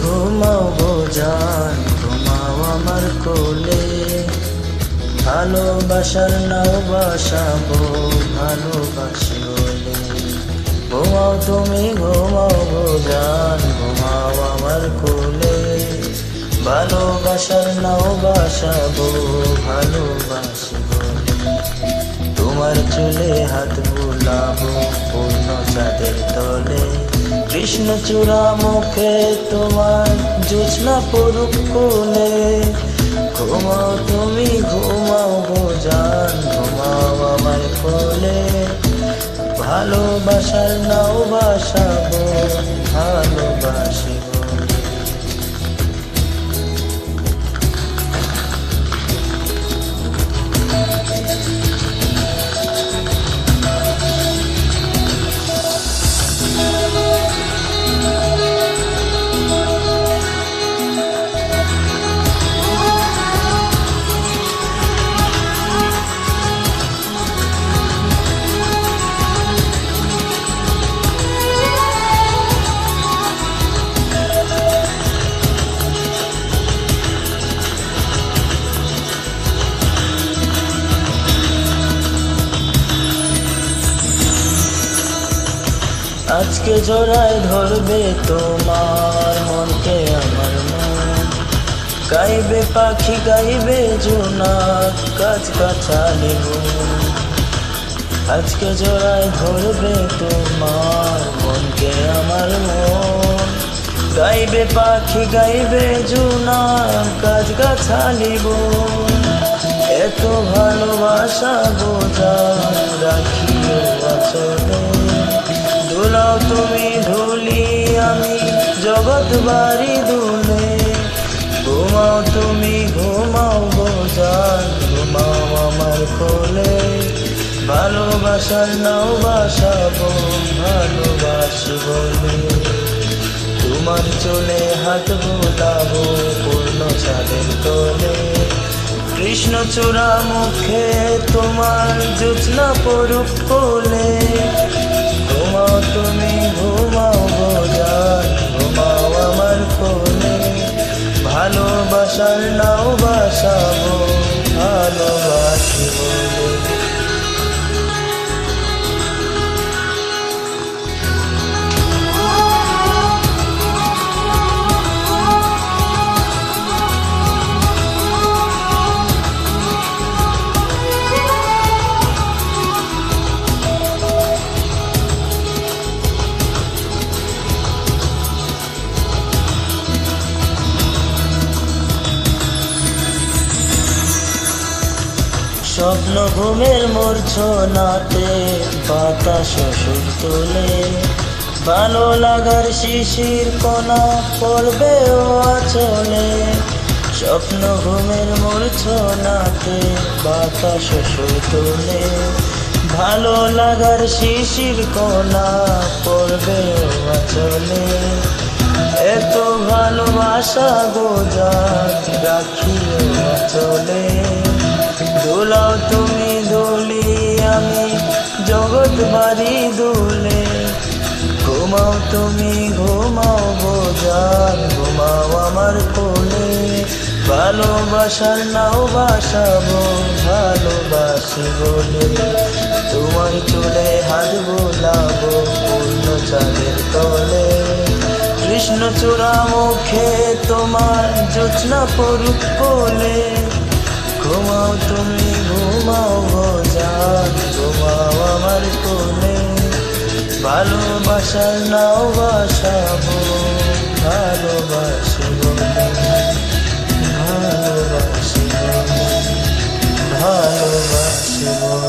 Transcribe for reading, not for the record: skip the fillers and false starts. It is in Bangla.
ঘুমাও গো জান, ঘুমাও আমার কোলে। ভালোবাসার নাও বাসাবো, ভালোবাসি বলে। ঘুমাও তুমি ঘুমাও গো জান, ঘুমাও আমার কোলে। ভালোবাসার নাও বাসাবো, ভালোবাসি বলে। তোমার চুলে হাত বুলাবো পূর্ণ চাঁদের তলে। কৃষ্ণচূড়া মুখে তোমার জোছনা পড়ুক কোলে। ঘুমাও তুমি ঘুমাও গো জান, ঘুমাও আমার কোলে। ভালোবাসার নাও বাসাবো, ভালোবাসি বলে। আজকে জোড়ায় ধরবে তোমার মনকে আমার মন। গাইবে পাখি গাইবে জোনাক গাছ গাছালি বন। আজকে জোড়ায় ধরবে তোমার মনকে আমার মন। গাইবে পাখি গাইবে জোনাক গাছ গাছালি বন। এত ভালোবাসা বোঝান রাখিও আচলে। দুলাও তুমি ধুলি আমি জগৎ বাড়ি দুলে। ঘুমাও তুমি ঘুমাও গো জান, ঘুমাও আমার কোলে। ভালোবাসার নাও বাসাবো, ভালোবাসি বলে। তোমার চুলে হাত বুলাবো পূর্ণ চাঁদের তলে। কৃষ্ণচূড়া মুখে তোমার জোছনা পড়ুক কোলে। ঘুমাও তুমি ঘুমাও গো জান, ঘুমাও আমার কোলে। ভালোবাসার নাও বাসাবো, ভালোবাসি বলে। স্বপ্ন ঘুমের মূর্ছনাতে বাতাস সুর তোলে। ভালো লাগার শিশির কণা পড়বে ও আঁচলে। স্বপ্ন ঘুমের মূর্ছনাতে বাতাস সুর তোলে। ভালো লাগার শিশির কণা পড়বে ও আঁচলে। এত ভালোবাসা গো জান রাখিও আঁচলে। দুলাও তুমি দুলি আমি জগৎ বাড়ি দুলে। ঘুমাও তুমি ঘুমাও গো জান, ঘুমাও আমার কোলে। ভালোবাসার নাও বাসাবো, ভালোবাসি বলে। তোমার চুলে হাত বোলাবো পূর্ণ চাঁদের তলে। কৃষ্ণচূড়া মুখে তোমার জোছনা পড়ুক কোলে। ঘুমাও তুমি ঘুমাও গো জান, ঘুমাও আমার কোলে। ভালোবাসার নাও বাসাবো, ভালোবাসি বলে। ভালোবাসি বলে, ভালোবাসি বলে।